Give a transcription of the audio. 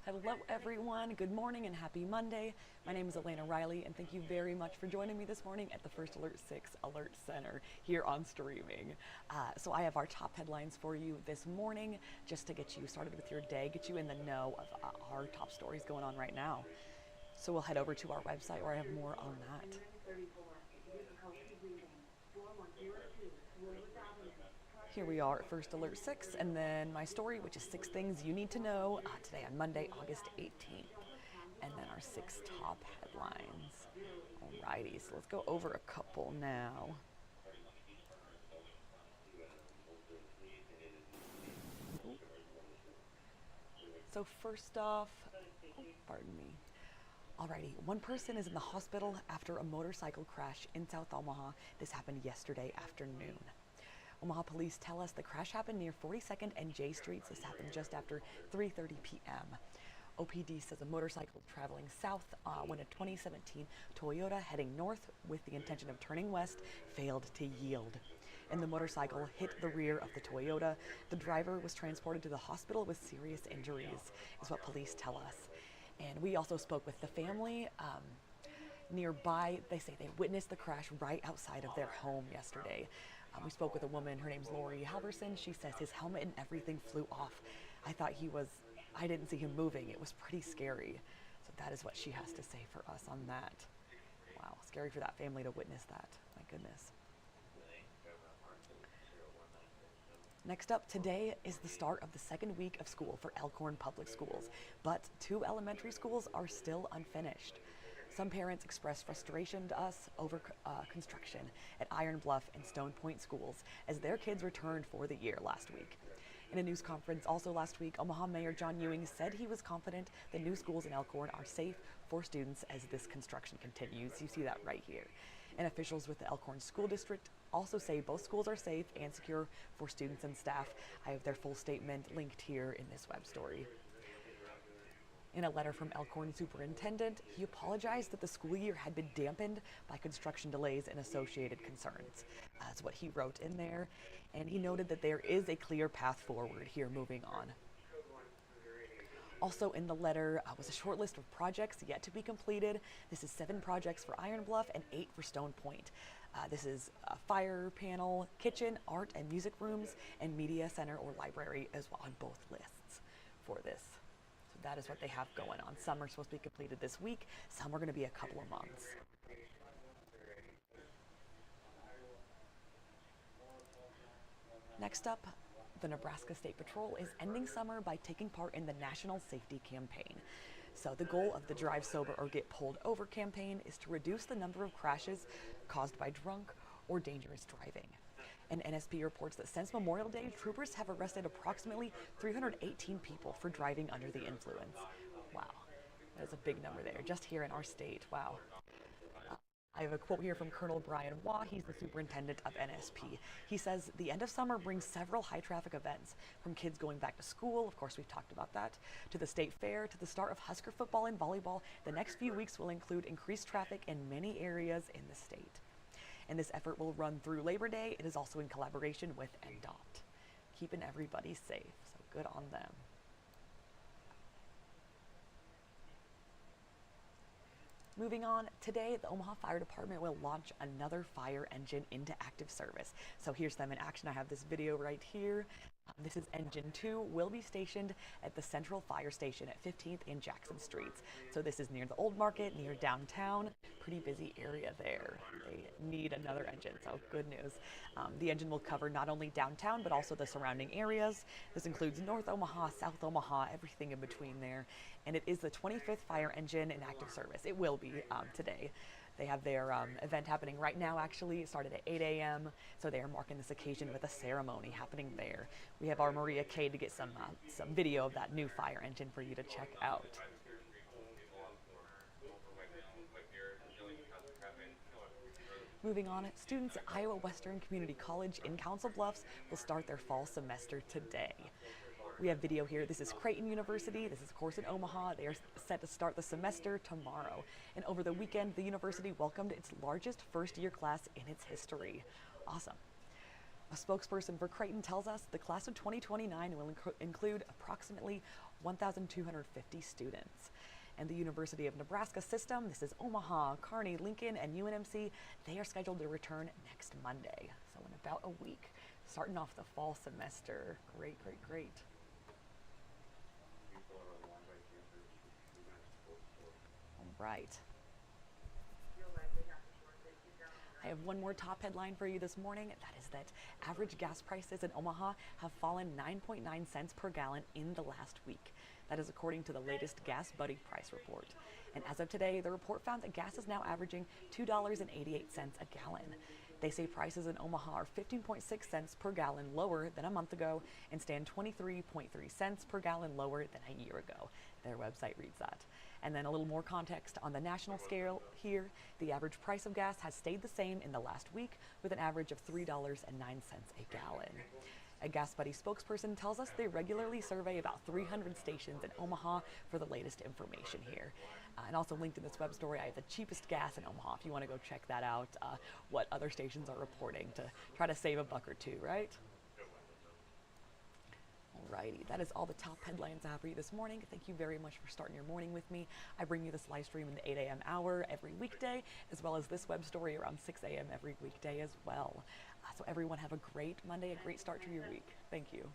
Hello everyone, good morning and happy Monday. My name is Elena Riley and thank you very much for joining me this morning at the First Alert 6 Alert Center here on streaming. So I have our top headlines for you this morning just to get you started with your day, get you in the know of our top stories going on right now. So we'll head over to our website where I have more on that. Here we are at First Alert 6, and then my story, which is 6 things you need to know today on Monday, August 18th. And then our 6 top headlines. Alrighty, so let's go over a couple now. So first off, pardon me. Alrighty, one person is in the hospital after a motorcycle crash in South Omaha. This happened yesterday afternoon. Omaha police tell us the crash happened near 42nd and J Streets. This happened just after 3:30 p.m. OPD says a motorcycle traveling south when a 2017 Toyota heading north with the intention of turning west failed to yield. And the motorcycle hit the rear of the Toyota. The driver was transported to the hospital with serious injuries, is what police tell us. And we also spoke with the family nearby. They say they witnessed the crash right outside of their home yesterday. We spoke with a woman, her name's Lori Halverson. She says his helmet and everything flew off. I didn't see him moving. It was pretty scary. So that is what she has to say for us on that. Wow, scary for that family to witness that. My goodness. Next up, today is the start of the second week of school for Elkhorn Public Schools, but 2 elementary schools are still unfinished. Some parents expressed frustration to us over construction at Iron Bluff and Stone Point schools as their kids returned for the year last week. In a news conference also last week, Omaha Mayor John Ewing said he was confident the new schools in Elkhorn are safe for students as this construction continues. You see that right here. And officials with the Elkhorn School District also say both schools are safe and secure for students and staff. I have their full statement linked here in this web story. In a letter from Elkhorn Superintendent, he apologized that the school year had been dampened by construction delays and associated concerns. That's what he wrote in there, and he noted that there is a clear path forward here moving on. Also in the letter was a short list of projects yet to be completed. This is 7 projects for Iron Bluff and 8 for Stone Point. This is a fire panel, kitchen, art and music rooms, and media center or library as well on both lists for this. That is what they have going on. Some are supposed to be completed this week. Some are going to be a couple of months. Next up, the Nebraska State Patrol is ending summer by taking part in the National Safety Campaign. So the goal of the Drive Sober or Get Pulled Over campaign is to reduce the number of crashes caused by drunk or dangerous driving. And NSP reports that since Memorial Day, troopers have arrested approximately 318 people for driving under the influence. Wow, that is a big number there, just here in our state. Wow. I have a quote here from Colonel Brian Waugh. He's the superintendent of NSP. He says, the end of summer brings several high traffic events, from kids going back to school, of course we've talked about that, to the state fair, to the start of Husker football and volleyball. The next few weeks will include increased traffic in many areas in the state. And this effort will run through Labor Day. It is also in collaboration with NDOT, keeping everybody safe, so good on them. Moving on, today the Omaha Fire Department will launch another fire engine into active service. So here's them in action. I have this video right here. This is Engine 2, will be stationed at the Central Fire Station at 15th and Jackson Streets. So this is near the Old Market, near downtown, pretty busy area there. They need another engine, so good news. The engine will cover not only downtown, but also the surrounding areas. This includes North Omaha, South Omaha, everything in between there. And it is the 25th fire engine in active service. It will be today. They have their event happening right now, actually. It started at 8 a.m., so they are marking this occasion with a ceremony happening there. We have our Maria Kay to get some video of that new fire engine for you to check out. Moving on, students at Iowa Western Community College in Council Bluffs will start their fall semester today. We have video here. This is Creighton University. This is, of course, in Omaha. They are set to start the semester tomorrow. And over the weekend, the university welcomed its largest first-year class in its history. Awesome. A spokesperson for Creighton tells us the class of 2029 will include approximately 1,250 students. And the University of Nebraska system, this is Omaha, Kearney, Lincoln, and UNMC, they are scheduled to return next Monday, so in about a week, starting off the fall semester. Great, great, great. All right. I have one more top headline for you this morning. That is that average gas prices in Omaha have fallen 9.9 cents per gallon in the last week. That is according to the latest Gas Buddy price report. And as of today, the report found that gas is now averaging $2.88 a gallon. They say prices in Omaha are 15.6 cents per gallon lower than a month ago and stand 23.3 cents per gallon lower than a year ago. Their website reads that. And then a little more context on the national scale here. The average price of gas has stayed the same in the last week with an average of $3.09 a gallon. A Gas Buddy spokesperson tells us they regularly survey about 300 stations in Omaha for the latest information here. And also linked in this web story, I have the cheapest gas in Omaha if you want to go check that out, what other stations are reporting to try to save a buck or two, right? Alrighty, that is all the top headlines I have for you this morning. Thank you very much for starting your morning with me. I bring you this live stream in the 8 a.m. hour every weekday, as well as this web story around 6 a.m. every weekday as well. So everyone have a great Monday, a great start to your week. Thank you.